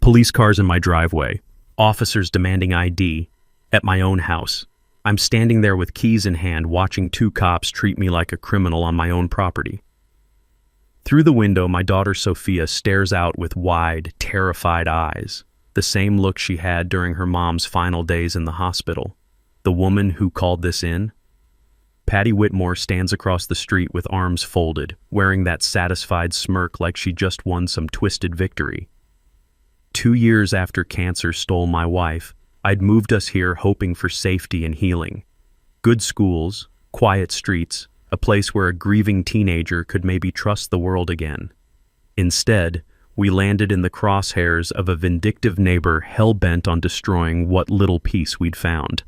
Police cars in my driveway. Officers demanding ID. At my own house. I'm standing there with keys in hand, watching two cops treat me like a criminal on my own property. Through the window, my daughter Sophia stares out with wide, terrified eyes, the same look she had during her mom's final days in the hospital. The woman who called this in? Patty Whitmore stands across the street with arms folded, wearing that satisfied smirk like she just won some twisted victory. 2 years after cancer stole my wife, I'd moved us here hoping for safety and healing. Good schools, quiet streets, a place where a grieving teenager could maybe trust the world again. Instead, we landed in the crosshairs of a vindictive neighbor hell-bent on destroying what little peace we'd found.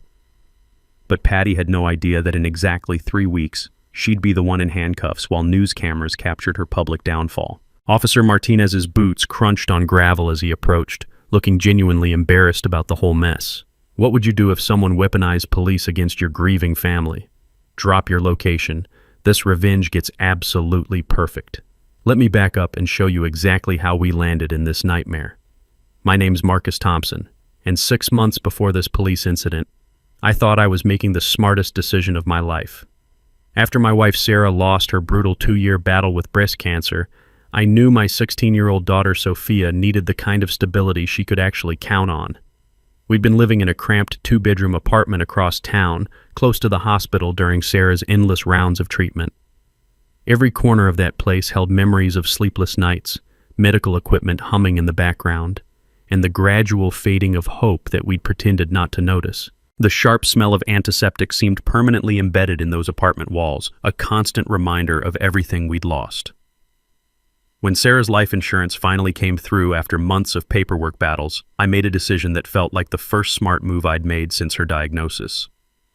But Patty had no idea that in exactly 3 weeks, she'd be the one in handcuffs while news cameras captured her public downfall. Officer Martinez's boots crunched on gravel as he approached, looking genuinely embarrassed about the whole mess. What would you do if someone weaponized police against your grieving family? Drop your location. This revenge gets absolutely perfect. Let me back up and show you exactly how we landed in this nightmare. My name's Marcus Thompson, and 6 months before this police incident, I thought I was making the smartest decision of my life. After my wife Sarah lost her brutal 2-year battle with breast cancer, I knew my 16-year-old daughter Sophia needed the kind of stability she could actually count on. We'd been living in a cramped 2-bedroom apartment across town, close to the hospital during Sarah's endless rounds of treatment. Every corner of that place held memories of sleepless nights, medical equipment humming in the background, and the gradual fading of hope that we'd pretended not to notice. The sharp smell of antiseptic seemed permanently embedded in those apartment walls, a constant reminder of everything we'd lost. When Sarah's life insurance finally came through after months of paperwork battles, I made a decision that felt like the first smart move I'd made since her diagnosis.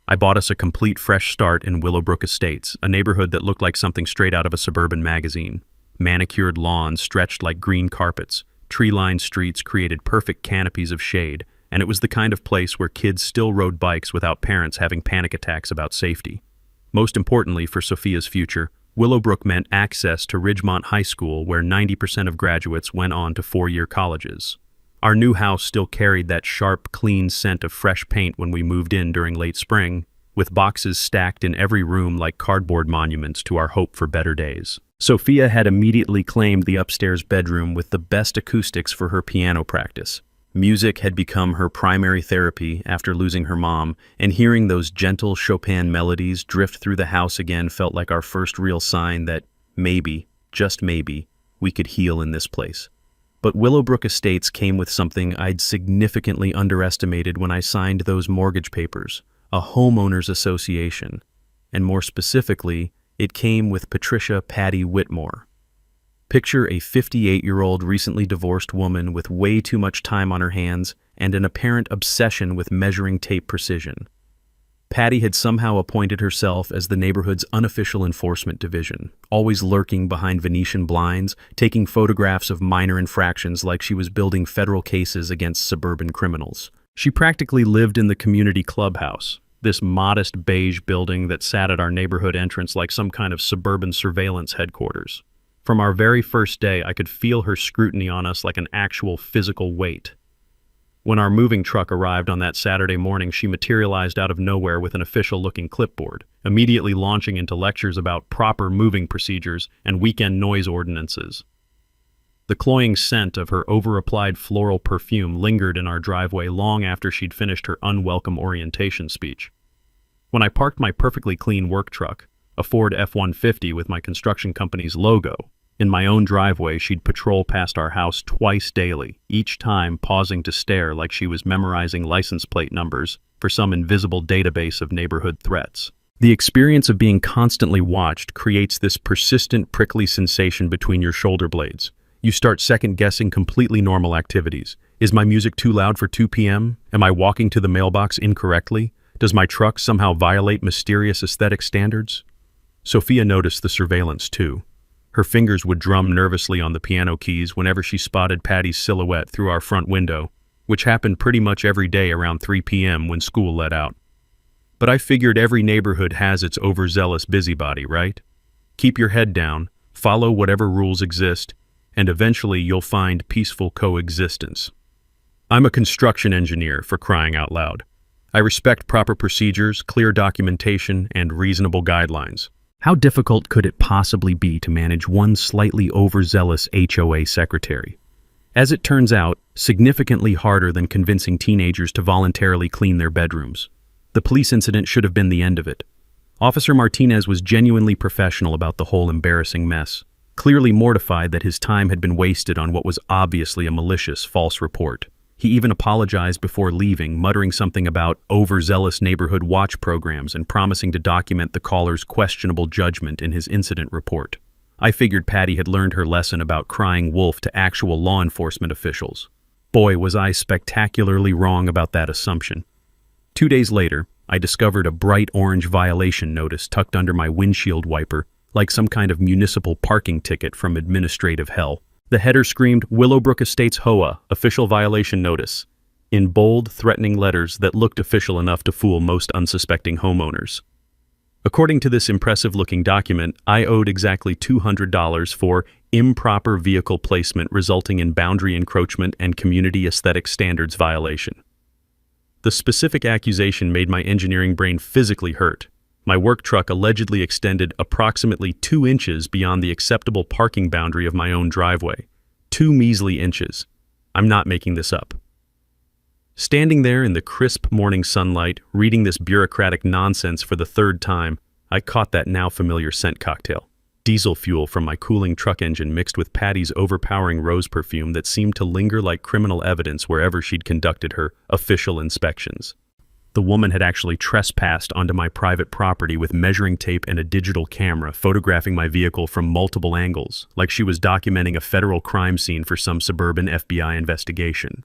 I bought us a complete fresh start in Willowbrook Estates, a neighborhood that looked like something straight out of a suburban magazine. Manicured lawns stretched like green carpets, tree-lined streets created perfect canopies of shade, and it was the kind of place where kids still rode bikes without parents having panic attacks about safety. Most importantly for Sophia's future, Willowbrook meant access to Ridgemont High School, where 90% of graduates went on to 4-year colleges. Our new house still carried that sharp, clean scent of fresh paint when we moved in during late spring, with boxes stacked in every room like cardboard monuments to our hope for better days. Sophia had immediately claimed the upstairs bedroom with the best acoustics for her piano practice. Music had become her primary therapy after losing her mom, and hearing those gentle Chopin melodies drift through the house again felt like our first real sign that maybe, just maybe, we could heal in this place. But Willowbrook Estates came with something I'd significantly underestimated when I signed those mortgage papers, a homeowners association. And more specifically, it came with Patricia Patty Whitmore. Picture a 58-year-old recently divorced woman with way too much time on her hands and an apparent obsession with measuring tape precision. Patty had somehow appointed herself as the neighborhood's unofficial enforcement division, always lurking behind Venetian blinds, taking photographs of minor infractions like she was building federal cases against suburban criminals. She practically lived in the community clubhouse, this modest beige building that sat at our neighborhood entrance like some kind of suburban surveillance headquarters. From our very first day, I could feel her scrutiny on us like an actual physical weight. When our moving truck arrived on that Saturday morning, she materialized out of nowhere with an official-looking clipboard, immediately launching into lectures about proper moving procedures and weekend noise ordinances. The cloying scent of her over-applied floral perfume lingered in our driveway long after she'd finished her unwelcome orientation speech. When I parked my perfectly clean work truck, a Ford F-150 with my construction company's logo, in my own driveway, she'd patrol past our house twice daily, each time pausing to stare like she was memorizing license plate numbers for some invisible database of neighborhood threats. The experience of being constantly watched creates this persistent prickly sensation between your shoulder blades. You start second-guessing completely normal activities. Is my music too loud for 2 p.m.? Am I walking to the mailbox incorrectly? Does my truck somehow violate mysterious aesthetic standards? Sophia noticed the surveillance too. Her fingers would drum nervously on the piano keys whenever she spotted Patty's silhouette through our front window, which happened pretty much every day around 3 p.m. when school let out. But I figured every neighborhood has its overzealous busybody, right? Keep your head down, follow whatever rules exist, and eventually you'll find peaceful coexistence. I'm a construction engineer, for crying out loud. I respect proper procedures, clear documentation, and reasonable guidelines. How difficult could it possibly be to manage one slightly overzealous HOA secretary? As it turns out, significantly harder than convincing teenagers to voluntarily clean their bedrooms. The police incident should have been the end of it. Officer Martinez was genuinely professional about the whole embarrassing mess, clearly mortified that his time had been wasted on what was obviously a malicious false report. He even apologized before leaving, muttering something about overzealous neighborhood watch programs and promising to document the caller's questionable judgment in his incident report. I figured Patty had learned her lesson about crying wolf to actual law enforcement officials. Boy, was I spectacularly wrong about that assumption. 2 days later, I discovered a bright orange violation notice tucked under my windshield wiper, like some kind of municipal parking ticket from administrative hell. The header screamed, "Willowbrook Estates HOA, official violation notice," in bold, threatening letters that looked official enough to fool most unsuspecting homeowners. According to this impressive-looking document, I owed exactly $200 for improper vehicle placement resulting in boundary encroachment and community aesthetic standards violation. The specific accusation made my engineering brain physically hurt. My work truck allegedly extended approximately 2 inches beyond the acceptable parking boundary of my own driveway. 2 measly inches. I'm not making this up. Standing there in the crisp morning sunlight, reading this bureaucratic nonsense for the 3rd time, I caught that now familiar scent cocktail. Diesel fuel from my cooling truck engine mixed with Patty's overpowering rose perfume that seemed to linger like criminal evidence wherever she'd conducted her official inspections. The woman had actually trespassed onto my private property with measuring tape and a digital camera, photographing my vehicle from multiple angles, like she was documenting a federal crime scene for some suburban FBI investigation.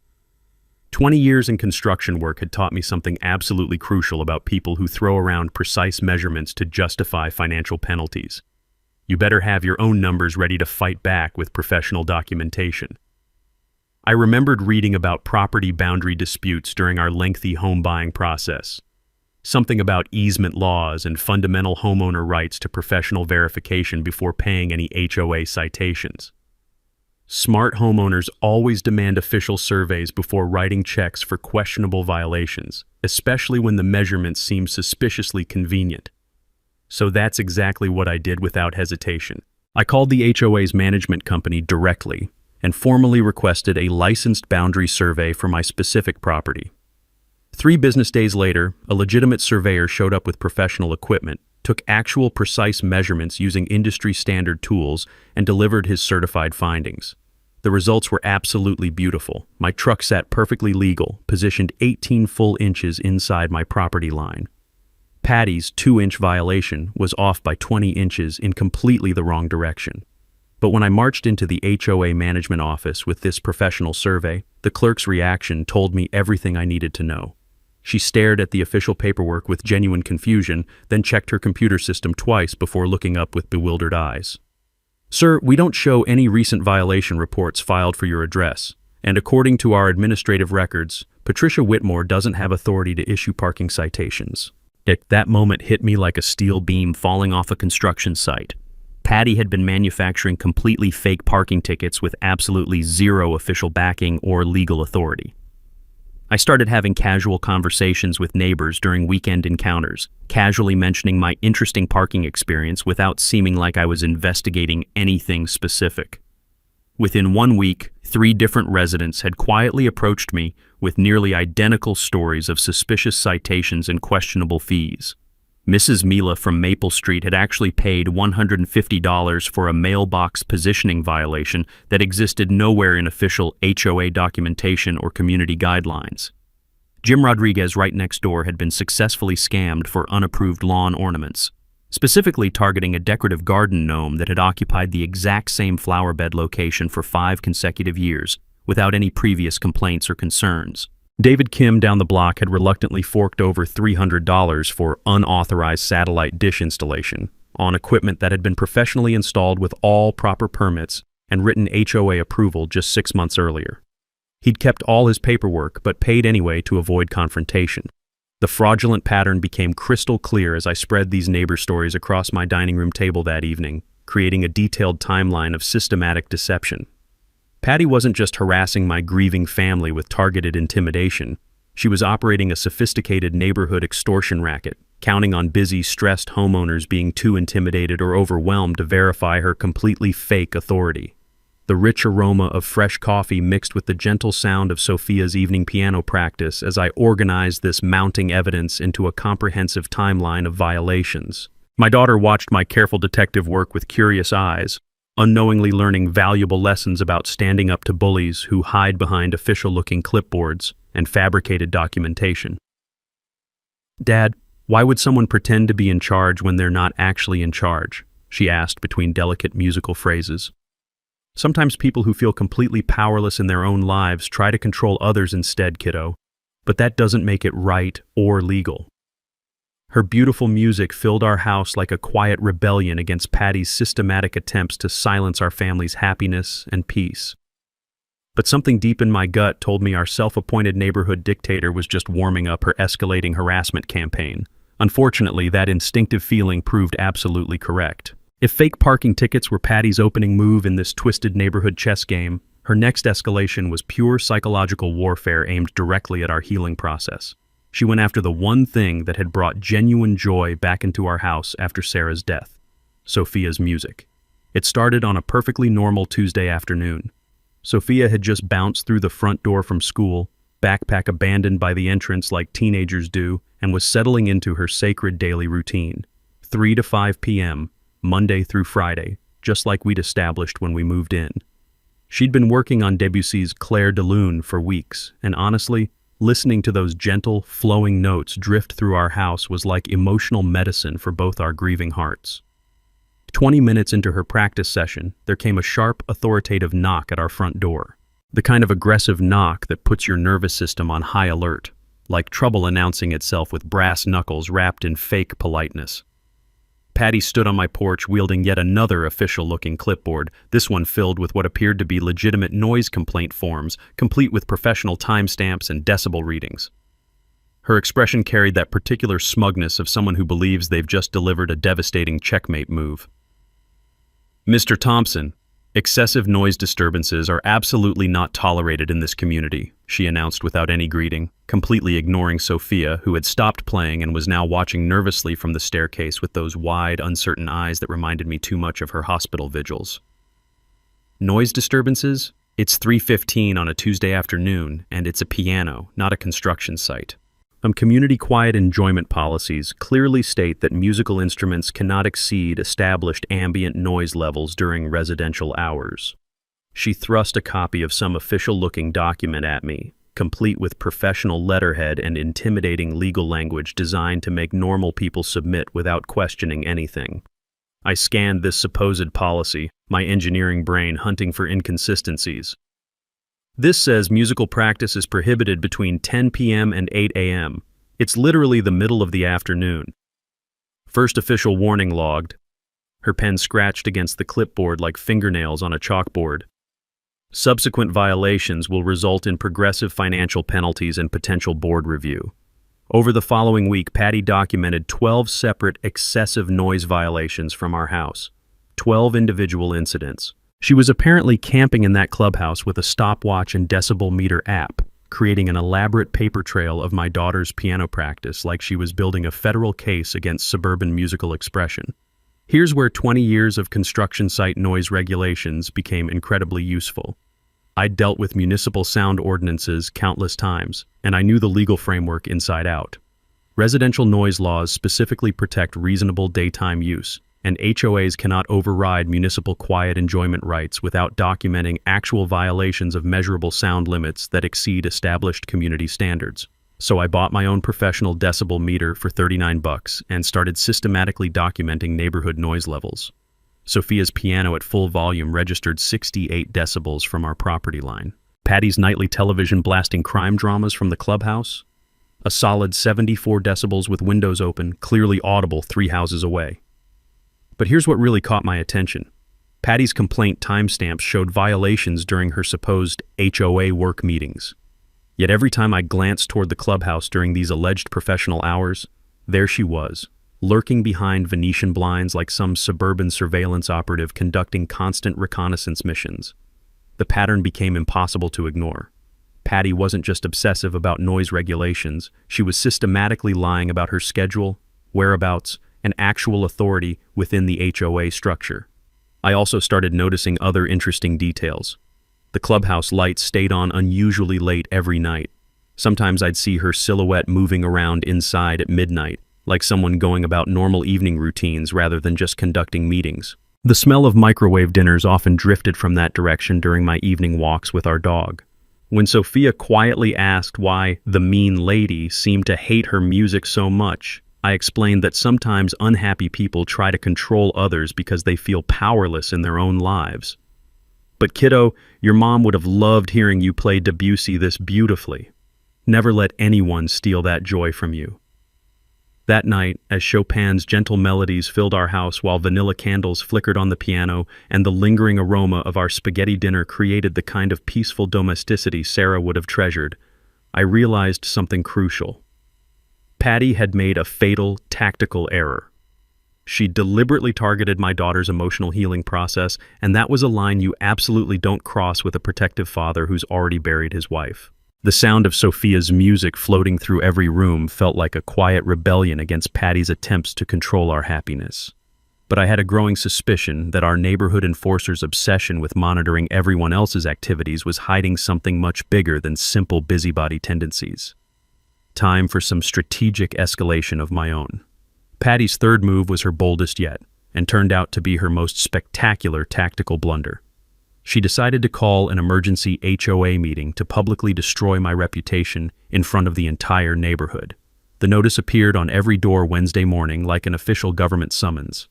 20 years in construction work had taught me something absolutely crucial about people who throw around precise measurements to justify financial penalties. You better have your own numbers ready to fight back with professional documentation. I remembered reading about property boundary disputes during our lengthy home buying process. Something about easement laws and fundamental homeowner rights to professional verification before paying any HOA citations. Smart homeowners always demand official surveys before writing checks for questionable violations, especially when the measurements seem suspiciously convenient. So that's exactly what I did without hesitation. I called the HOA's management company directly and formally requested a licensed boundary survey for my specific property. 3 business days later, a legitimate surveyor showed up with professional equipment, took actual precise measurements using industry-standard tools, and delivered his certified findings. The results were absolutely beautiful. My truck sat perfectly legal, positioned 18 full inches inside my property line. Patty's 2-inch violation was off by 20 inches in completely the wrong direction. But when I marched into the HOA management office with this professional survey, the clerk's reaction told me everything I needed to know. She stared at the official paperwork with genuine confusion, then checked her computer system twice before looking up with bewildered eyes. "Sir, we don't show any recent violation reports filed for your address, and according to our administrative records, Patricia Whitmore doesn't have authority to issue parking citations." That moment hit me like a steel beam falling off a construction site. Patty had been manufacturing completely fake parking tickets with absolutely zero official backing or legal authority. I started having casual conversations with neighbors during weekend encounters, casually mentioning my interesting parking experience without seeming like I was investigating anything specific. Within 1 week, 3 different residents had quietly approached me with nearly identical stories of suspicious citations and questionable fees. Mrs. Mila from Maple Street had actually paid $150 for a mailbox positioning violation that existed nowhere in official HOA documentation or community guidelines. Jim Rodriguez right next door had been successfully scammed for unapproved lawn ornaments, specifically targeting a decorative garden gnome that had occupied the exact same flower bed location for 5 consecutive years without any previous complaints or concerns. David Kim down the block had reluctantly forked over $300 for unauthorized satellite dish installation on equipment that had been professionally installed with all proper permits and written HOA approval just 6 months earlier. He'd kept all his paperwork but paid anyway to avoid confrontation. The fraudulent pattern became crystal clear as I spread these neighbor stories across my dining room table that evening, creating a detailed timeline of systematic deception. Patty wasn't just harassing my grieving family with targeted intimidation. She was operating a sophisticated neighborhood extortion racket, counting on busy, stressed homeowners being too intimidated or overwhelmed to verify her completely fake authority. The rich aroma of fresh coffee mixed with the gentle sound of Sophia's evening piano practice as I organized this mounting evidence into a comprehensive timeline of violations. My daughter watched my careful detective work with curious eyes, unknowingly learning valuable lessons about standing up to bullies who hide behind official-looking clipboards and fabricated documentation. "Dad, why would someone pretend to be in charge when they're not actually in charge?" she asked between delicate musical phrases. "Sometimes people who feel completely powerless in their own lives try to control others instead, kiddo, but that doesn't make it right or legal." Her beautiful music filled our house like a quiet rebellion against Patty's systematic attempts to silence our family's happiness and peace. But something deep in my gut told me our self-appointed neighborhood dictator was just warming up her escalating harassment campaign. Unfortunately, that instinctive feeling proved absolutely correct. If fake parking tickets were Patty's opening move in this twisted neighborhood chess game, her next escalation was pure psychological warfare aimed directly at our healing process. She went after the one thing that had brought genuine joy back into our house after Sarah's death: Sophia's music. It started on a perfectly normal Tuesday afternoon. Sophia had just bounced through the front door from school, backpack abandoned by the entrance like teenagers do, and was settling into her sacred daily routine. 3 to 5 p.m., Monday through Friday, just like we'd established when we moved in. She'd been working on Debussy's Clair de Lune for weeks, and honestly, listening to those gentle, flowing notes drift through our house was like emotional medicine for both our grieving hearts. 20 minutes into her practice session, there came a sharp, authoritative knock at our front door. The kind of aggressive knock that puts your nervous system on high alert, like trouble announcing itself with brass knuckles wrapped in fake politeness. Patty stood on my porch wielding yet another official-looking clipboard, this one filled with what appeared to be legitimate noise complaint forms, complete with professional timestamps and decibel readings. Her expression carried that particular smugness of someone who believes they've just delivered a devastating checkmate move. "Mr. Thompson, excessive noise disturbances are absolutely not tolerated in this community," she announced without any greeting, completely ignoring Sophia, who had stopped playing and was now watching nervously from the staircase with those wide, uncertain eyes that reminded me too much of her hospital vigils. "Noise disturbances? It's 3:15 on a Tuesday afternoon, and it's a piano, not a construction site. Community quiet enjoyment policies clearly state that musical instruments cannot exceed established ambient noise levels during residential hours." She thrust a copy of some official-looking document at me, complete with professional letterhead and intimidating legal language designed to make normal people submit without questioning anything. I scanned this supposed policy, my engineering brain hunting for inconsistencies. "This says musical practice is prohibited between 10 p.m. and 8 a.m. It's literally the middle of the afternoon. First official warning logged." Her pen scratched against the clipboard like fingernails on a chalkboard. "Subsequent violations will result in progressive financial penalties and potential board review." Over the following week, Patty documented 12 separate excessive noise violations from our house. 12 individual incidents. She was apparently camping in that clubhouse with a stopwatch and decibel meter app, creating an elaborate paper trail of my daughter's piano practice like she was building a federal case against suburban musical expression. Here's where 20 years of construction site noise regulations became incredibly useful. I'd dealt with municipal sound ordinances countless times, and I knew the legal framework inside out. Residential noise laws specifically protect reasonable daytime use, and HOAs cannot override municipal quiet enjoyment rights without documenting actual violations of measurable sound limits that exceed established community standards. So I bought my own professional decibel meter for $39 and started systematically documenting neighborhood noise levels. Sophia's piano at full volume registered 68 decibels from our property line. Patty's nightly television blasting crime dramas from the clubhouse? A solid 74 decibels with windows open, clearly audible 3 houses away. But here's what really caught my attention. Patty's complaint timestamps showed violations during her supposed HOA work meetings. Yet every time I glanced toward the clubhouse during these alleged professional hours, there she was, lurking behind Venetian blinds like some suburban surveillance operative conducting constant reconnaissance missions. The pattern became impossible to ignore. Patty wasn't just obsessive about noise regulations, she was systematically lying about her schedule, whereabouts, and actual authority within the HOA structure. I also started noticing other interesting details. The clubhouse lights stayed on unusually late every night. Sometimes I'd see her silhouette moving around inside at midnight, like someone going about normal evening routines rather than just conducting meetings. The smell of microwave dinners often drifted from that direction during my evening walks with our dog. When Sophia quietly asked why the mean lady seemed to hate her music so much, I explained that sometimes unhappy people try to control others because they feel powerless in their own lives. But kiddo, your mom would have loved hearing you play Debussy this beautifully. Never let anyone steal that joy from you. That night, as Chopin's gentle melodies filled our house while vanilla candles flickered on the piano and the lingering aroma of our spaghetti dinner created the kind of peaceful domesticity Sarah would have treasured, I realized something crucial. Patty had made a fatal, tactical error. She deliberately targeted my daughter's emotional healing process, and that was a line you absolutely don't cross with a protective father who's already buried his wife. The sound of Sophia's music floating through every room felt like a quiet rebellion against Patty's attempts to control our happiness. But I had a growing suspicion that our neighborhood enforcer's obsession with monitoring everyone else's activities was hiding something much bigger than simple busybody tendencies. Time for some strategic escalation of my own. Patty's third move was her boldest yet, and turned out to be her most spectacular tactical blunder. She decided to call an emergency HOA meeting to publicly destroy my reputation in front of the entire neighborhood. The notice appeared on every door Wednesday morning like an official government summons.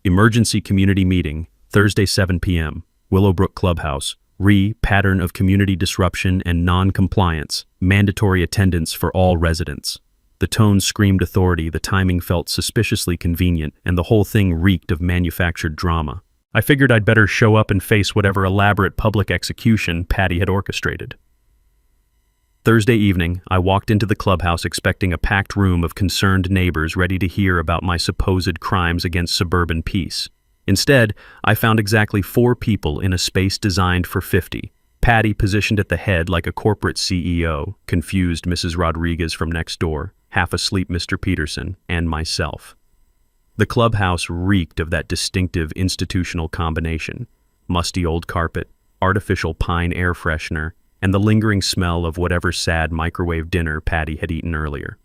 Emergency community meeting, Thursday 7 p.m., Willowbrook Clubhouse, pattern of community disruption and non-compliance, mandatory attendance for all residents. The tone screamed authority, the timing felt suspiciously convenient, and the whole thing reeked of manufactured drama. I figured I'd better show up and face whatever elaborate public execution Patty had orchestrated. Thursday evening, I walked into the clubhouse expecting a packed room of concerned neighbors ready to hear about my supposed crimes against suburban peace. Instead, I found exactly 4 people in a space designed for 50. Patty positioned at the head like a corporate CEO, confused Mrs. Rodriguez from next door, half asleep Mr. Peterson, and myself. The clubhouse reeked of that distinctive institutional combination: musty old carpet, artificial pine air freshener, and the lingering smell of whatever sad microwave dinner Patty had eaten earlier.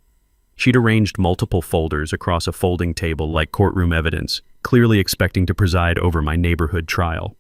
She'd arranged multiple folders across a folding table like courtroom evidence, clearly expecting to preside over my neighborhood trial.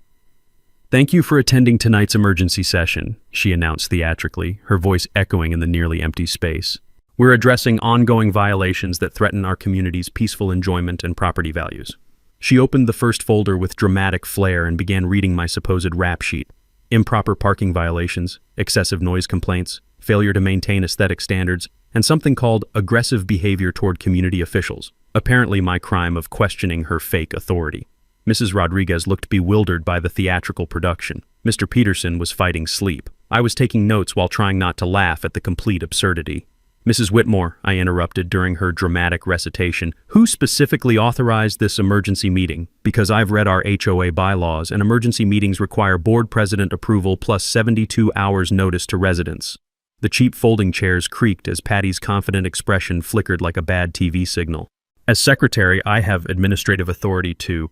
"Thank you for attending tonight's emergency session," she announced theatrically, her voice echoing in the nearly empty space. "We're addressing ongoing violations that threaten our community's peaceful enjoyment and property values." She opened the first folder with dramatic flair and began reading my supposed rap sheet. Improper parking violations, excessive noise complaints, failure to maintain aesthetic standards, and something called aggressive behavior toward community officials. Apparently my crime of questioning her fake authority. Mrs. Rodriguez looked bewildered by the theatrical production. Mr. Peterson was fighting sleep. I was taking notes while trying not to laugh at the complete absurdity. "Mrs. Whitmore," I interrupted during her dramatic recitation, "who specifically authorized this emergency meeting? Because I've read our HOA bylaws, and emergency meetings require board president approval plus 72 hours notice to residents." The cheap folding chairs creaked as Patty's confident expression flickered like a bad TV signal. "As secretary, I have administrative authority to—"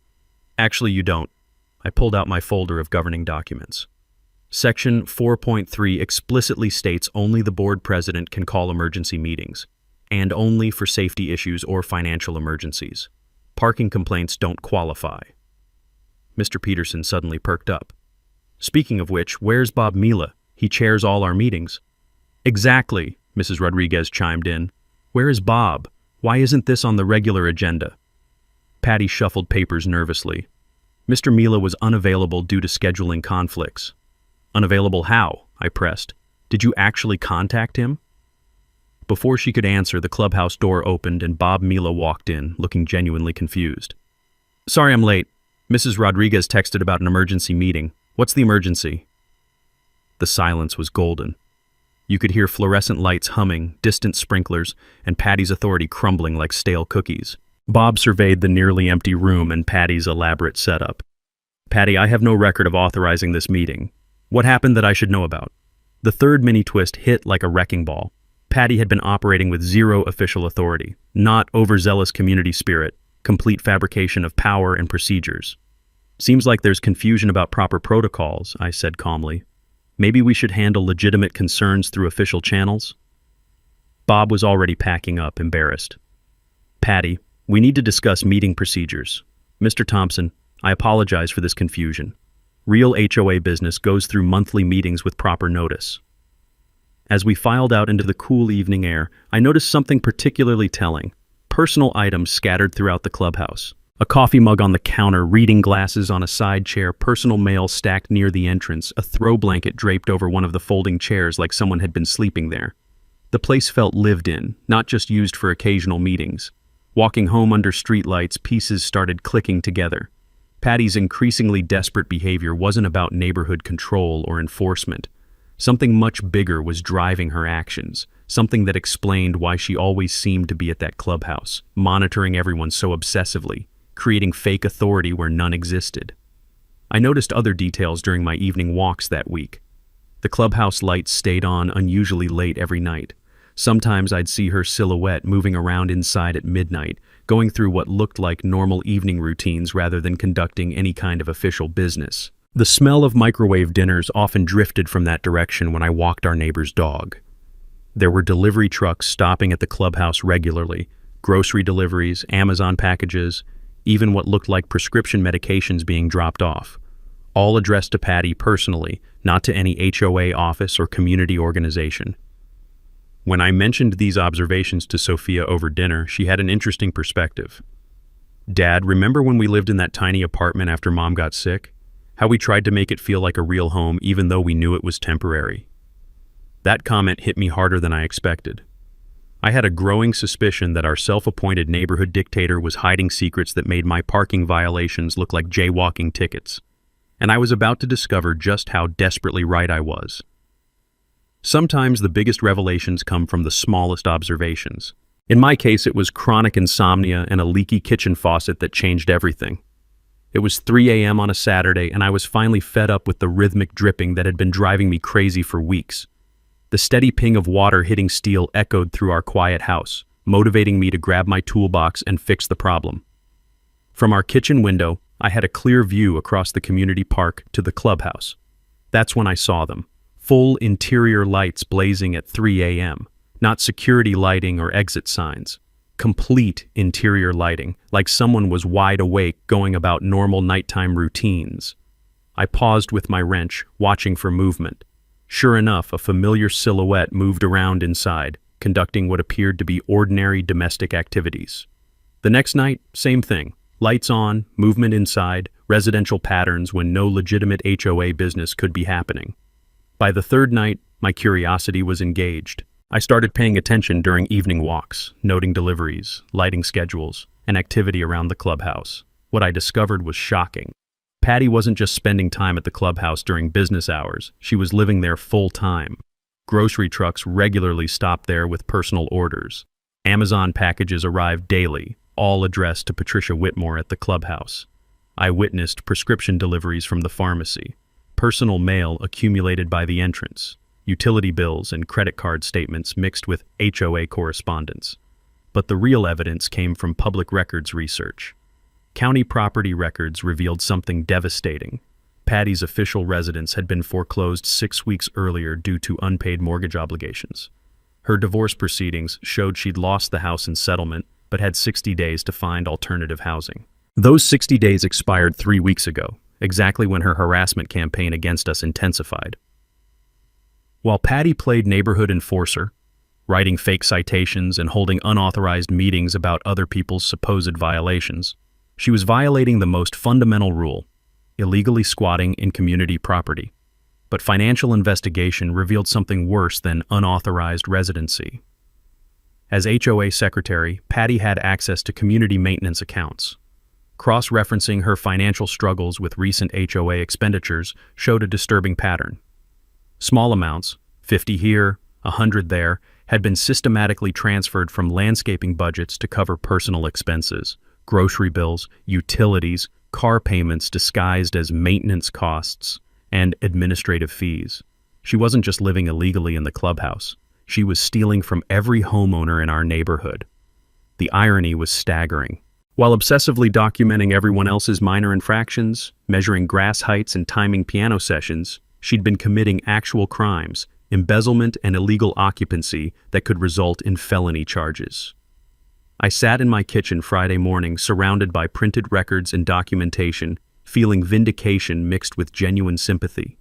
"Actually, you don't." I pulled out my folder of governing documents. Section 4.3 explicitly states only the board president can call emergency meetings, and only for safety issues or financial emergencies. Parking complaints don't qualify. Mr. Peterson suddenly perked up. "Speaking of which, where's Bob Mila? He chairs all our meetings." "Exactly," Mrs. Rodriguez chimed in. "Where is Bob? Why isn't this on the regular agenda?" Patty shuffled papers nervously. "Mr. Mila was unavailable due to scheduling conflicts." "Unavailable how?" I pressed. "Did you actually contact him?" Before she could answer, the clubhouse door opened and Bob Mila walked in, looking genuinely confused. "Sorry I'm late. Mrs. Rodriguez texted about an emergency meeting. What's the emergency?" The silence was golden. You could hear fluorescent lights humming, distant sprinklers, and Patty's authority crumbling like stale cookies. Bob surveyed the nearly empty room and Patty's elaborate setup. "Patty, I have no record of authorizing this meeting. What happened that I should know about? The third mini-twist hit like a wrecking ball. Patty had been operating with zero official authority, not overzealous community spirit, complete fabrication of power and procedures. Seems like there's confusion about proper protocols, I said calmly. Maybe we should handle legitimate concerns through official channels? Bob was already packing up, embarrassed. Patty, we need to discuss meeting procedures. Mr. Thompson, I apologize for this confusion. Real HOA business goes through monthly meetings with proper notice. As we filed out into the cool evening air, I noticed something particularly telling. Personal items scattered throughout the clubhouse. A coffee mug on the counter, reading glasses on a side chair, personal mail stacked near the entrance, a throw blanket draped over one of the folding chairs like someone had been sleeping there. The place felt lived in, not just used for occasional meetings. Walking home under streetlights, pieces started clicking together. Patty's increasingly desperate behavior wasn't about neighborhood control or enforcement. Something much bigger was driving her actions, something that explained why she always seemed to be at that clubhouse, monitoring everyone so obsessively, creating fake authority where none existed. I noticed other details during my evening walks that week. The clubhouse lights stayed on unusually late every night. Sometimes I'd see her silhouette moving around inside at midnight, going through what looked like normal evening routines rather than conducting any kind of official business. The smell of microwave dinners often drifted from that direction when I walked our neighbor's dog. There were delivery trucks stopping at the clubhouse regularly, grocery deliveries, Amazon packages, even what looked like prescription medications being dropped off, all addressed to Patty personally, not to any HOA office or community organization. When I mentioned these observations to Sophia over dinner, she had an interesting perspective. Dad, remember when we lived in that tiny apartment after Mom got sick? How we tried to make it feel like a real home even though we knew it was temporary. That comment hit me harder than I expected. I had a growing suspicion that our self-appointed neighborhood dictator was hiding secrets that made my parking violations look like jaywalking tickets. And I was about to discover just how desperately right I was. Sometimes the biggest revelations come from the smallest observations. In my case, it was chronic insomnia and a leaky kitchen faucet that changed everything. It was 3 a.m. on a Saturday, and I was finally fed up with the rhythmic dripping that had been driving me crazy for weeks. The steady ping of water hitting steel echoed through our quiet house, motivating me to grab my toolbox and fix the problem. From our kitchen window, I had a clear view across the community park to the clubhouse. That's when I saw them. Full interior lights blazing at 3 a.m., not security lighting or exit signs. Complete interior lighting, like someone was wide awake going about normal nighttime routines. I paused with my wrench, watching for movement. Sure enough, a familiar silhouette moved around inside, conducting what appeared to be ordinary domestic activities. The next night, same thing. Lights on, movement inside, residential patterns when no legitimate HOA business could be happening. By the third night, my curiosity was engaged. I started paying attention during evening walks, noting deliveries, lighting schedules, and activity around the clubhouse. What I discovered was shocking. Patty wasn't just spending time at the clubhouse during business hours, she was living there full time. Grocery trucks regularly stopped there with personal orders. Amazon packages arrived daily, all addressed to Patricia Whitmore at the clubhouse. I witnessed prescription deliveries from the pharmacy, personal mail accumulated by the entrance, utility bills and credit card statements mixed with HOA correspondence. But the real evidence came from public records research. County property records revealed something devastating. Patty's official residence had been foreclosed 6 weeks earlier due to unpaid mortgage obligations. Her divorce proceedings showed she'd lost the house in settlement, but had 60 days to find alternative housing. Those 60 days expired 3 weeks ago, exactly when her harassment campaign against us intensified. While Patty played neighborhood enforcer, writing fake citations and holding unauthorized meetings about other people's supposed violations, she was violating the most fundamental rule, illegally squatting in community property. But financial investigation revealed something worse than unauthorized residency. As HOA secretary, Patty had access to community maintenance accounts. Cross-referencing her financial struggles with recent HOA expenditures showed a disturbing pattern. Small amounts, 50 here, 100 there, had been systematically transferred from landscaping budgets to cover personal expenses, grocery bills, utilities, car payments disguised as maintenance costs, and administrative fees. She wasn't just living illegally in the clubhouse. She was stealing from every homeowner in our neighborhood. The irony was staggering. While obsessively documenting everyone else's minor infractions, measuring grass heights and timing piano sessions, she'd been committing actual crimes, embezzlement and illegal occupancy that could result in felony charges. I sat in my kitchen Friday morning surrounded by printed records and documentation, feeling vindication mixed with genuine sympathy.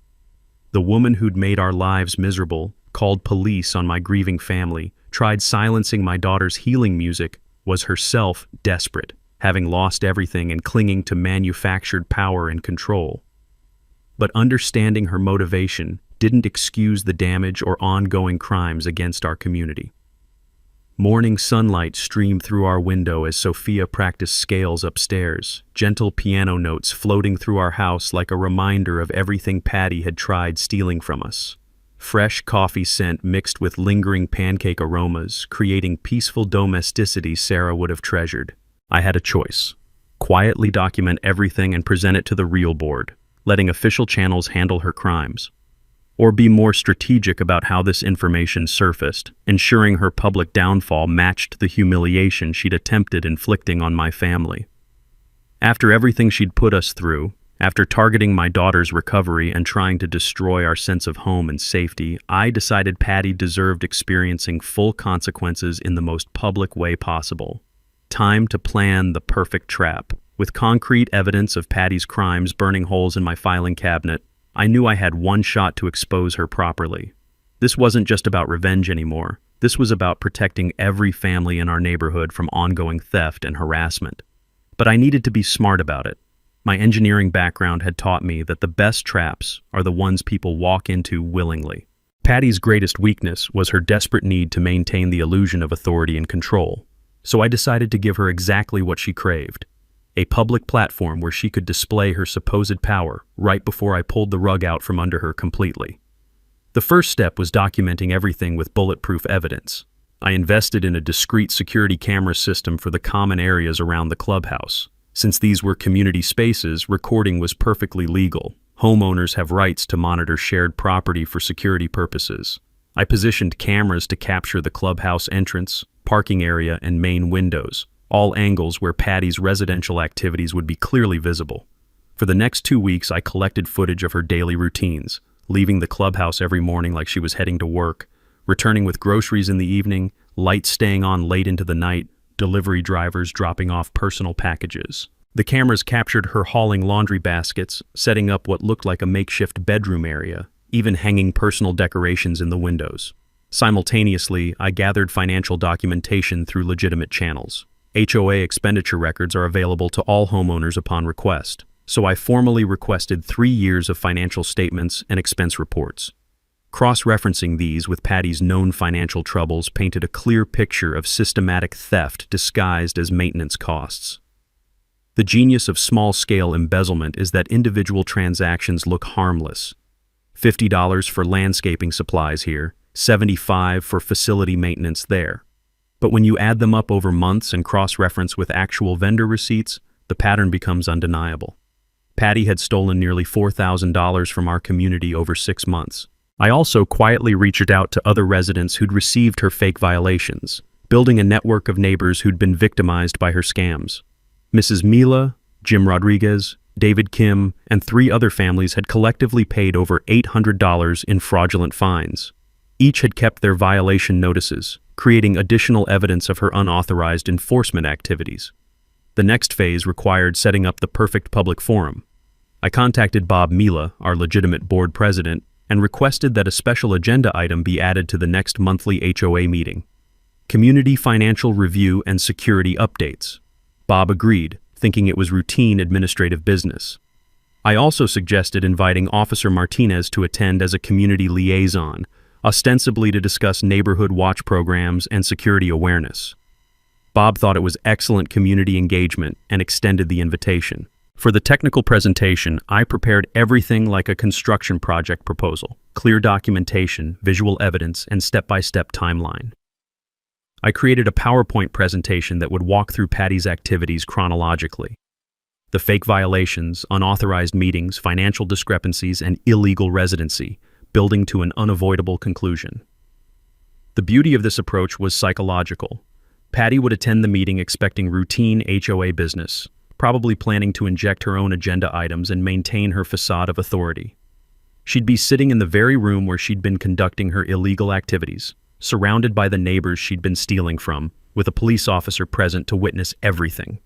The woman who'd made our lives miserable, called police on my grieving family, tried silencing my daughter's healing music, was herself desperate, having lost everything and clinging to manufactured power and control. But understanding her motivation didn't excuse the damage or ongoing crimes against our community. Morning sunlight streamed through our window as Sophia practiced scales upstairs, gentle piano notes floating through our house like a reminder of everything Patty had tried stealing from us. Fresh coffee scent mixed with lingering pancake aromas, creating peaceful domesticity Sarah would have treasured. I had a choice. Quietly document everything and present it to the real board, letting official channels handle her crimes. Or be more strategic about how this information surfaced, ensuring her public downfall matched the humiliation she'd attempted inflicting on my family. After everything she'd put us through, after targeting my daughter's recovery and trying to destroy our sense of home and safety, I decided Patty deserved experiencing full consequences in the most public way possible. Time to plan the perfect trap. With concrete evidence of Patty's crimes burning holes in my filing cabinet, I knew I had one shot to expose her properly. This wasn't just about revenge anymore. This was about protecting every family in our neighborhood from ongoing theft and harassment. But I needed to be smart about it. My engineering background had taught me that the best traps are the ones people walk into willingly. Patty's greatest weakness was her desperate need to maintain the illusion of authority and control. So I decided to give her exactly what she craved. A public platform where she could display her supposed power right before I pulled the rug out from under her completely. The first step was documenting everything with bulletproof evidence. I invested in a discreet security camera system for the common areas around the clubhouse. Since these were community spaces, recording was perfectly legal. Homeowners have rights to monitor shared property for security purposes. I positioned cameras to capture the clubhouse entrance, parking area, and main windows, all angles where Patty's residential activities would be clearly visible. For the next 2 weeks, I collected footage of her daily routines, leaving the clubhouse every morning like she was heading to work, returning with groceries in the evening, lights staying on late into the night, delivery drivers dropping off personal packages. The cameras captured her hauling laundry baskets, setting up what looked like a makeshift bedroom area, even hanging personal decorations in the windows. Simultaneously, I gathered financial documentation through legitimate channels. HOA expenditure records are available to all homeowners upon request, so I formally requested 3 years of financial statements and expense reports. Cross-referencing these with Patty's known financial troubles painted a clear picture of systematic theft disguised as maintenance costs. The genius of small-scale embezzlement is that individual transactions look harmless. $50 for landscaping supplies here, $75 for facility maintenance there. But when you add them up over months and cross-reference with actual vendor receipts, the pattern becomes undeniable. Patty had stolen nearly $4,000 from our community over 6 months. I also quietly reached out to other residents who'd received her fake violations, building a network of neighbors who'd been victimized by her scams. Mrs. Mila, Jim Rodriguez, David Kim, and 3 other families had collectively paid over $800 in fraudulent fines. Each had kept their violation notices, creating additional evidence of her unauthorized enforcement activities. The next phase required setting up the perfect public forum. I contacted Bob Mila, our legitimate board president, and requested that a special agenda item be added to the next monthly HOA meeting. Community financial review and security updates. Bob agreed, thinking it was routine administrative business. I also suggested inviting Officer Martinez to attend as a community liaison, ostensibly to discuss neighborhood watch programs and security awareness. Bob thought it was excellent community engagement and extended the invitation. For the technical presentation, I prepared everything like a construction project proposal: clear documentation, visual evidence, and step-by-step timeline. I created a PowerPoint presentation that would walk through Patty's activities chronologically. The fake violations, unauthorized meetings, financial discrepancies, and illegal residency, building to an unavoidable conclusion. The beauty of this approach was psychological. Patty would attend the meeting expecting routine HOA business, probably planning to inject her own agenda items and maintain her facade of authority. She'd be sitting in the very room where she'd been conducting her illegal activities, surrounded by the neighbors she'd been stealing from, with a police officer present to witness everything.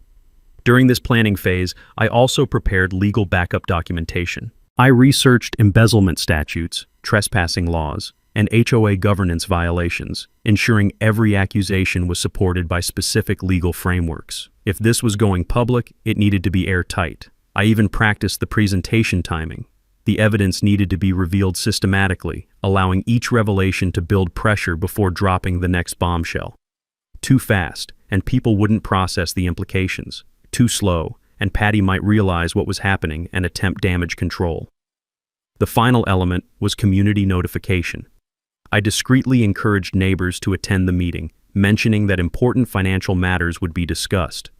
During this planning phase, I also prepared legal backup documentation. I researched embezzlement statutes, trespassing laws, and HOA governance violations, ensuring every accusation was supported by specific legal frameworks. If this was going public, it needed to be airtight. I even practiced the presentation timing. The evidence needed to be revealed systematically, allowing each revelation to build pressure before dropping the next bombshell. Too fast, and people wouldn't process the implications. Too slow, and Patty might realize what was happening and attempt damage control. The final element was community notification. I discreetly encouraged neighbors to attend the meeting, mentioning that important financial matters would be discussed.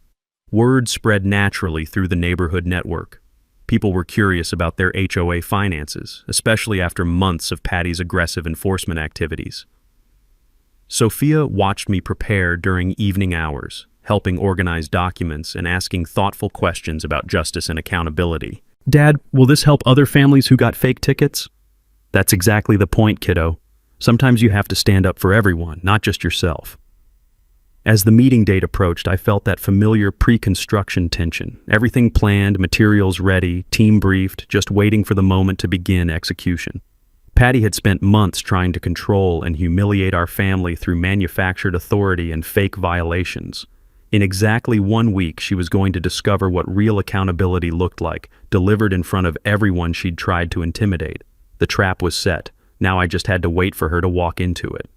Word spread naturally through the neighborhood network. People were curious about their HOA finances, especially after months of Patty's aggressive enforcement activities. Sophia watched me prepare during evening hours, helping organize documents and asking thoughtful questions about justice and accountability. "Dad, will this help other families who got fake tickets?" "That's exactly the point, kiddo. Sometimes you have to stand up for everyone, not just yourself." As the meeting date approached, I felt that familiar pre-construction tension. Everything planned, materials ready, team briefed, just waiting for the moment to begin execution. Patty had spent months trying to control and humiliate our family through manufactured authority and fake violations. In exactly 1 week, she was going to discover what real accountability looked like, delivered in front of everyone she'd tried to intimidate. The trap was set. Now I just had to wait for her to walk into it.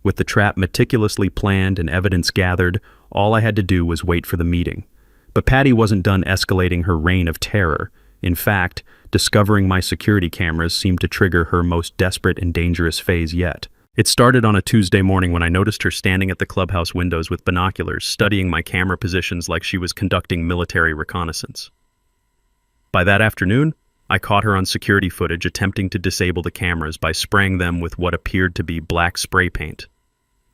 With the trap meticulously planned and evidence gathered, all I had to do was wait for the meeting. But Patty wasn't done escalating her reign of terror. In fact, discovering my security cameras seemed to trigger her most desperate and dangerous phase yet. It started on a Tuesday morning when I noticed her standing at the clubhouse windows with binoculars, studying my camera positions like she was conducting military reconnaissance. By that afternoon, I caught her on security footage attempting to disable the cameras by spraying them with what appeared to be black spray paint.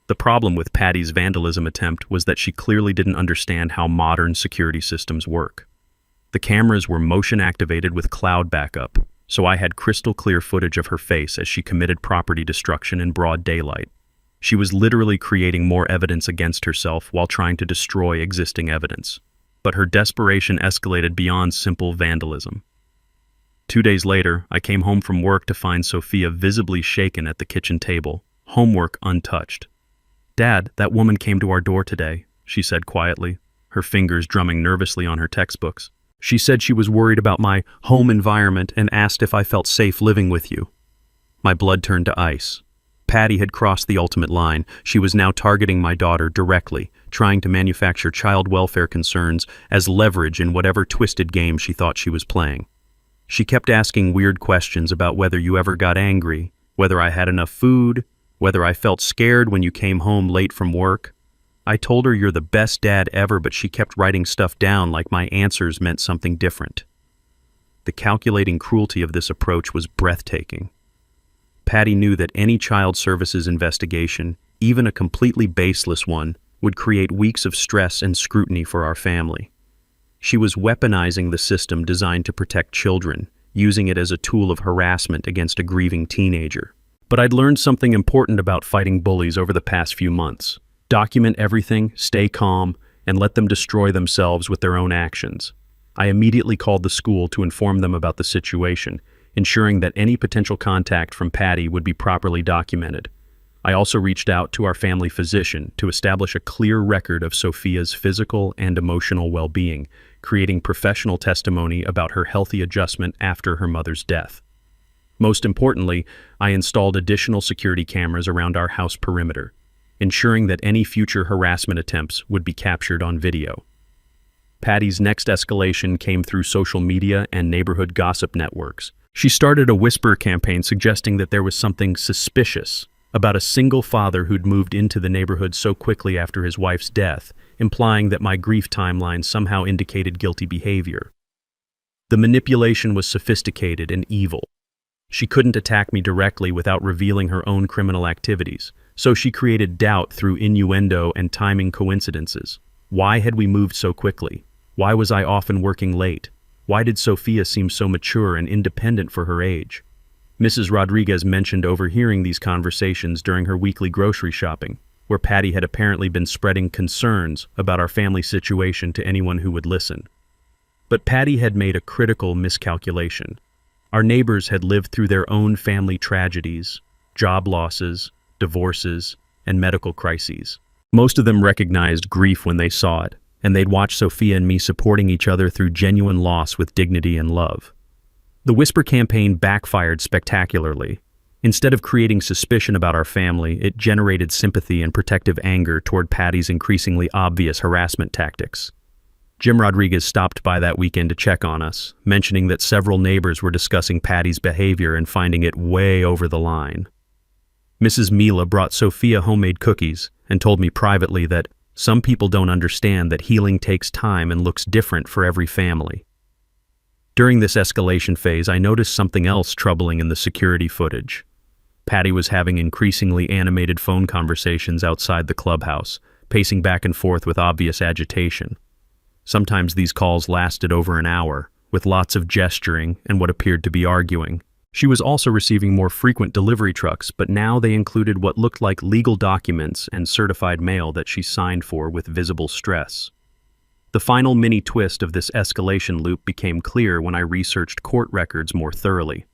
The problem with Patty's vandalism attempt was that she clearly didn't understand how modern security systems work. The cameras were motion activated with cloud backup, so I had crystal clear footage of her face as she committed property destruction in broad daylight. She was literally creating more evidence against herself while trying to destroy existing evidence. But her desperation escalated beyond simple vandalism. 2 days later, I came home from work to find Sophia visibly shaken at the kitchen table, homework untouched. "Dad, that woman came to our door today," she said quietly, her fingers drumming nervously on her textbooks. "She said she was worried about my home environment and asked if I felt safe living with you." My blood turned to ice. Patty had crossed the ultimate line. She was now targeting my daughter directly, trying to manufacture child welfare concerns as leverage in whatever twisted game she thought she was playing. She kept asking weird questions about whether you ever got angry, whether I had enough food, whether I felt scared when you came home late from work. I told her you're the best dad ever, but she kept writing stuff down like my answers meant something different. The calculating cruelty of this approach was breathtaking. Patty knew that any child services investigation, even a completely baseless one, would create weeks of stress and scrutiny for our family. She was weaponizing the system designed to protect children, using it as a tool of harassment against a grieving teenager. But I'd learned something important about fighting bullies over the past few months. Document everything, stay calm, and let them destroy themselves with their own actions. I immediately called the school to inform them about the situation, ensuring that any potential contact from Patty would be properly documented. I also reached out to our family physician to establish a clear record of Sophia's physical and emotional well-being, creating professional testimony about her healthy adjustment after her mother's death. Most importantly, I installed additional security cameras around our house perimeter, ensuring that any future harassment attempts would be captured on video. Patty's next escalation came through social media and neighborhood gossip networks. She started a whisper campaign suggesting that there was something suspicious about a single father who'd moved into the neighborhood so quickly after his wife's death, implying that my grief timeline somehow indicated guilty behavior. The manipulation was sophisticated and evil. She couldn't attack me directly without revealing her own criminal activities, so she created doubt through innuendo and timing coincidences. Why had we moved so quickly? Why was I often working late? Why did Sophia seem so mature and independent for her age? Mrs. Rodriguez mentioned overhearing these conversations during her weekly grocery shopping, where Patty had apparently been spreading concerns about our family situation to anyone who would listen. But Patty had made a critical miscalculation. Our neighbors had lived through their own family tragedies, job losses, divorces, and medical crises. Most of them recognized grief when they saw it, and they'd watched Sophia and me supporting each other through genuine loss with dignity and love. The whisper campaign backfired spectacularly. Instead of creating suspicion about our family, it generated sympathy and protective anger toward Patty's increasingly obvious harassment tactics. Jim Rodriguez stopped by that weekend to check on us, mentioning that several neighbors were discussing Patty's behavior and finding it way over the line. Mrs. Mila brought Sophia homemade cookies and told me privately that some people don't understand that healing takes time and looks different for every family. During this escalation phase, I noticed something else troubling in the security footage. Patty was having increasingly animated phone conversations outside the clubhouse, pacing back and forth with obvious agitation. Sometimes these calls lasted over an hour, with lots of gesturing and what appeared to be arguing. She was also receiving more frequent delivery trucks, but now they included what looked like legal documents and certified mail that she signed for with visible stress. The final mini twist of this escalation loop became clear when I researched court records more thoroughly.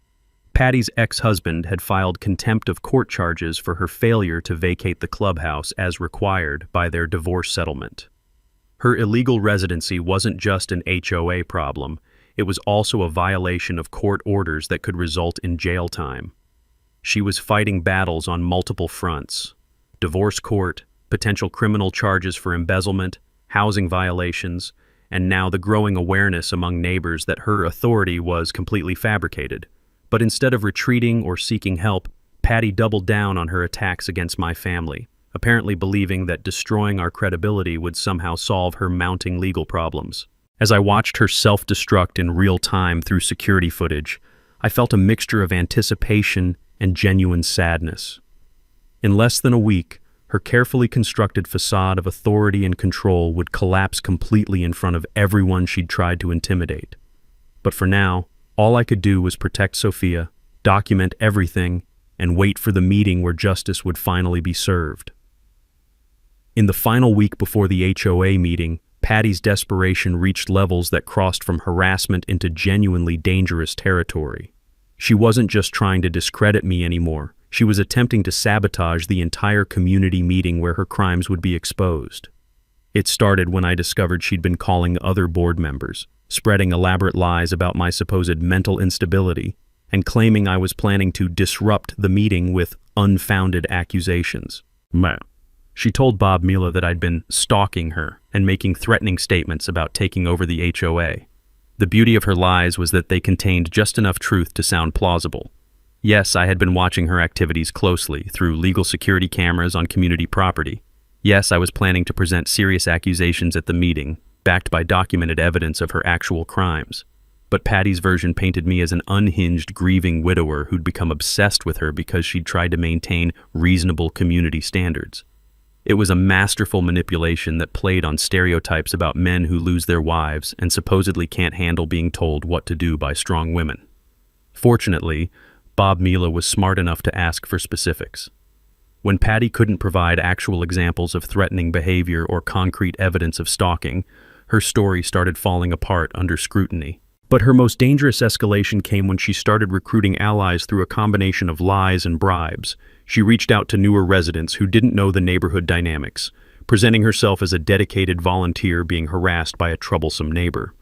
Patty's ex-husband had filed contempt of court charges for her failure to vacate the clubhouse as required by their divorce settlement. Her illegal residency wasn't just an HOA problem, it was also a violation of court orders that could result in jail time. She was fighting battles on multiple fronts: divorce court, potential criminal charges for embezzlement, housing violations, and now the growing awareness among neighbors that her authority was completely fabricated. But instead of retreating or seeking help, Patty doubled down on her attacks against my family, apparently believing that destroying our credibility would somehow solve her mounting legal problems. As I watched her self-destruct in real time through security footage, I felt a mixture of anticipation and genuine sadness. In less than a week, her carefully constructed facade of authority and control would collapse completely in front of everyone she'd tried to intimidate. But for now, all I could do was protect Sophia, document everything, and wait for the meeting where justice would finally be served. In the final week before the HOA meeting, Patty's desperation reached levels that crossed from harassment into genuinely dangerous territory. She wasn't just trying to discredit me anymore. She was attempting to sabotage the entire community meeting where her crimes would be exposed. It started when I discovered she'd been calling other board members, spreading elaborate lies about my supposed mental instability, and claiming I was planning to disrupt the meeting with unfounded accusations. She told Bob Mila that I'd been stalking her and making threatening statements about taking over the HOA. The beauty of her lies was that they contained just enough truth to sound plausible. Yes, I had been watching her activities closely through legal security cameras on community property. Yes, I was planning to present serious accusations at the meeting, backed by documented evidence of her actual crimes. But Patty's version painted me as an unhinged, grieving widower who'd become obsessed with her because she'd tried to maintain reasonable community standards. It was a masterful manipulation that played on stereotypes about men who lose their wives and supposedly can't handle being told what to do by strong women. Fortunately, Bob Mila was smart enough to ask for specifics. When Patty couldn't provide actual examples of threatening behavior or concrete evidence of stalking, her story started falling apart under scrutiny. But her most dangerous escalation came when she started recruiting allies through a combination of lies and bribes. She reached out to newer residents who didn't know the neighborhood dynamics, presenting herself as a dedicated volunteer being harassed by a troublesome neighbor.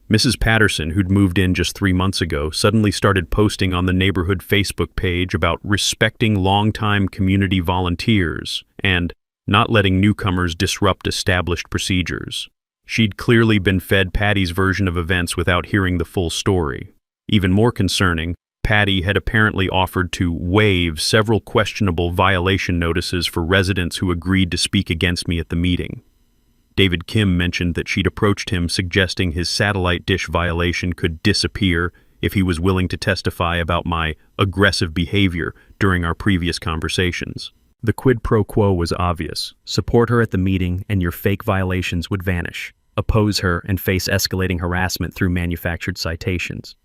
Mrs. Patterson, who'd moved in just 3 months ago, suddenly started posting on the neighborhood Facebook page about respecting longtime community volunteers and not letting newcomers disrupt established procedures. She'd clearly been fed Patty's version of events without hearing the full story. Even more concerning, Patty had apparently offered to waive several questionable violation notices for residents who agreed to speak against me at the meeting. David Kim mentioned that she'd approached him suggesting his satellite dish violation could disappear if he was willing to testify about my aggressive behavior during our previous conversations. The quid pro quo was obvious. Support her at the meeting and your fake violations would vanish. Oppose her and face escalating harassment through manufactured citations.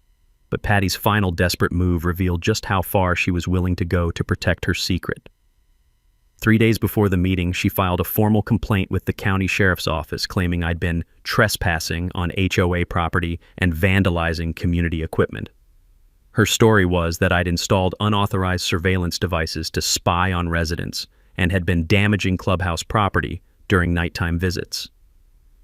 But Patty's final desperate move revealed just how far she was willing to go to protect her secret. 3 days before the meeting, she filed a formal complaint with the county sheriff's office claiming I'd been trespassing on HOA property and vandalizing community equipment. Her story was that I'd installed unauthorized surveillance devices to spy on residents and had been damaging clubhouse property during nighttime visits.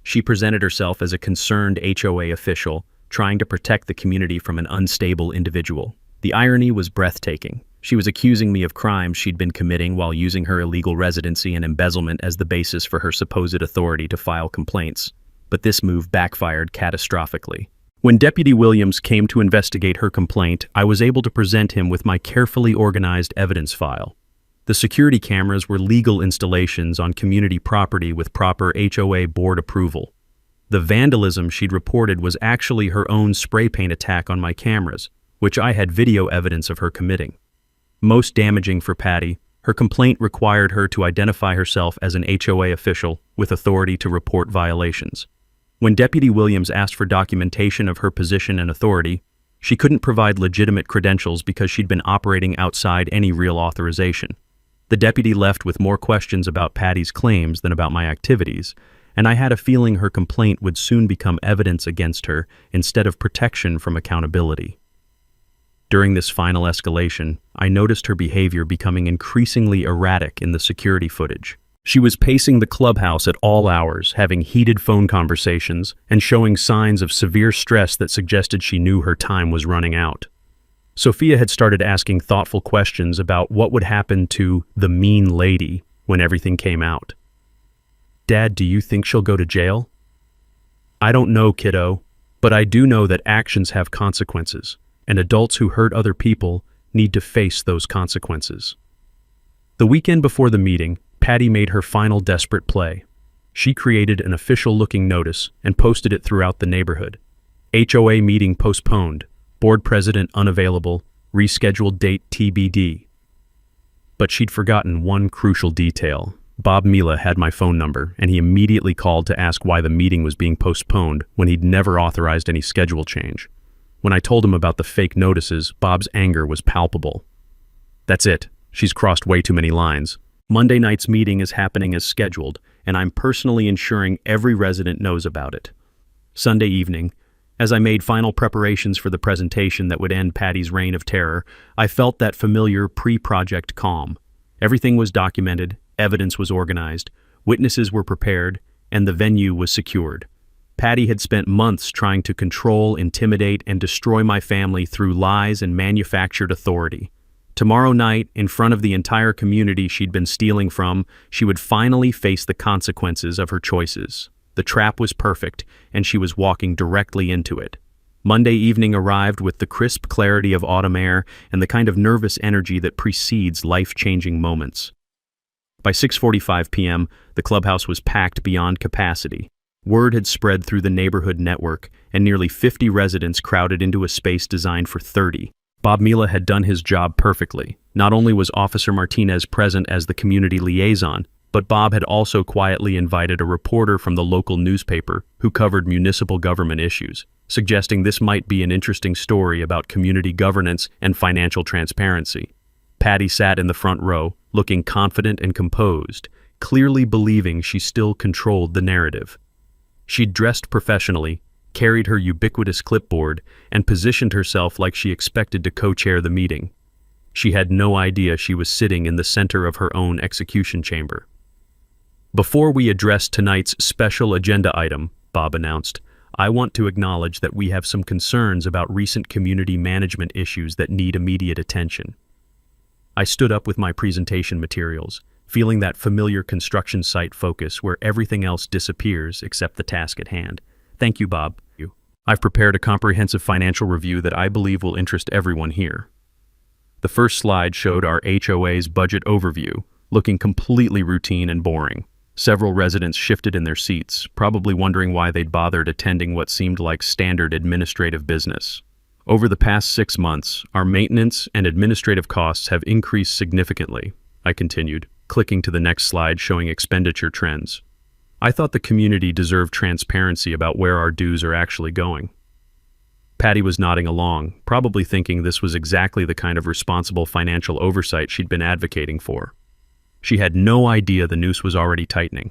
She presented herself as a concerned HOA official, trying to protect the community from an unstable individual. The irony was breathtaking. She was accusing me of crimes she'd been committing while using her illegal residency and embezzlement as the basis for her supposed authority to file complaints. But this move backfired catastrophically. When Deputy Williams came to investigate her complaint, I was able to present him with my carefully organized evidence file. The security cameras were legal installations on community property with proper HOA board approval. The vandalism she'd reported was actually her own spray paint attack on my cameras, which I had video evidence of her committing. Most damaging for Patty, her complaint required her to identify herself as an HOA official with authority to report violations. When Deputy Williams asked for documentation of her position and authority, she couldn't provide legitimate credentials because she'd been operating outside any real authorization. The deputy left with more questions about Patty's claims than about my activities, and I had a feeling her complaint would soon become evidence against her instead of protection from accountability. During this final escalation, I noticed her behavior becoming increasingly erratic in the security footage. She was pacing the clubhouse at all hours, having heated phone conversations, and showing signs of severe stress that suggested she knew her time was running out. Sophia had started asking thoughtful questions about what would happen to the mean lady when everything came out. "Dad, do you think she'll go to jail?" "I don't know, kiddo, but I do know that actions have consequences, and adults who hurt other people need to face those consequences." The weekend before the meeting, Patty made her final desperate play. She created an official-looking notice and posted it throughout the neighborhood. HOA meeting postponed, board president unavailable, rescheduled date TBD. But she'd forgotten one crucial detail. Bob Mila had my phone number, and he immediately called to ask why the meeting was being postponed when he'd never authorized any schedule change. When I told him about the fake notices, Bob's anger was palpable. "That's it. She's crossed way too many lines. Monday night's meeting is happening as scheduled, and I'm personally ensuring every resident knows about it." Sunday evening, as I made final preparations for the presentation that would end Patty's reign of terror, I felt that familiar pre-project calm. Everything was documented, evidence was organized, witnesses were prepared, and the venue was secured. Patty had spent months trying to control, intimidate, and destroy my family through lies and manufactured authority. Tomorrow night, in front of the entire community she'd been stealing from, she would finally face the consequences of her choices. The trap was perfect, and she was walking directly into it. Monday evening arrived with the crisp clarity of autumn air and the kind of nervous energy that precedes life-changing moments. By 6:45 p.m., the clubhouse was packed beyond capacity. Word had spread through the neighborhood network, and nearly 50 residents crowded into a space designed for 30. Bob Mila had done his job perfectly. Not only was Officer Martinez present as the community liaison, but Bob had also quietly invited a reporter from the local newspaper who covered municipal government issues, suggesting this might be an interesting story about community governance and financial transparency. Patty sat in the front row, looking confident and composed, clearly believing she still controlled the narrative. She'd dressed professionally, carried her ubiquitous clipboard, and positioned herself like she expected to co-chair the meeting. She had no idea she was sitting in the center of her own execution chamber. "Before we address tonight's special agenda item," Bob announced, "I want to acknowledge that we have some concerns about recent community management issues that need immediate attention." I stood up with my presentation materials, feeling that familiar construction site focus where everything else disappears except the task at hand. "Thank you, Bob. I've prepared a comprehensive financial review that I believe will interest everyone here." The first slide showed our HOA's budget overview, looking completely routine and boring. Several residents shifted in their seats, probably wondering why they'd bothered attending what seemed like standard administrative business. Over the past 6 months, our maintenance and administrative costs have increased significantly, I continued, clicking to the next slide showing expenditure trends. I thought the community deserved transparency about where our dues are actually going. Patty was nodding along, probably thinking this was exactly the kind of responsible financial oversight she'd been advocating for. She had no idea the noose was already tightening.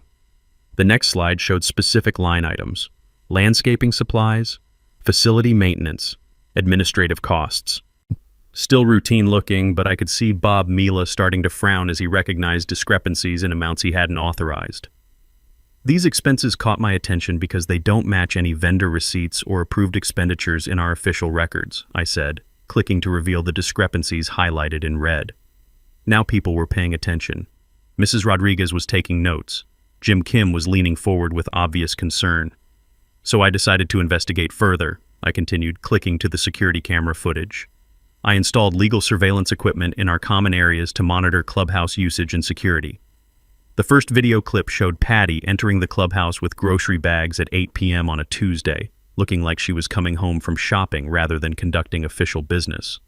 The next slide showed specific line items: landscaping supplies, facility maintenance, administrative costs. Still routine looking, but I could see Bob Mila starting to frown as he recognized discrepancies in amounts he hadn't authorized. These expenses caught my attention because they don't match any vendor receipts or approved expenditures in our official records, I said, clicking to reveal the discrepancies highlighted in red. Now people were paying attention. Mrs. Rodriguez was taking notes. Jim Kim was leaning forward with obvious concern. So I decided to investigate further, I continued, clicking to the security camera footage. I installed legal surveillance equipment in our common areas to monitor clubhouse usage and security. The first video clip showed Patty entering the clubhouse with grocery bags at 8 p.m. on a Tuesday, looking like she was coming home from shopping rather than conducting official business.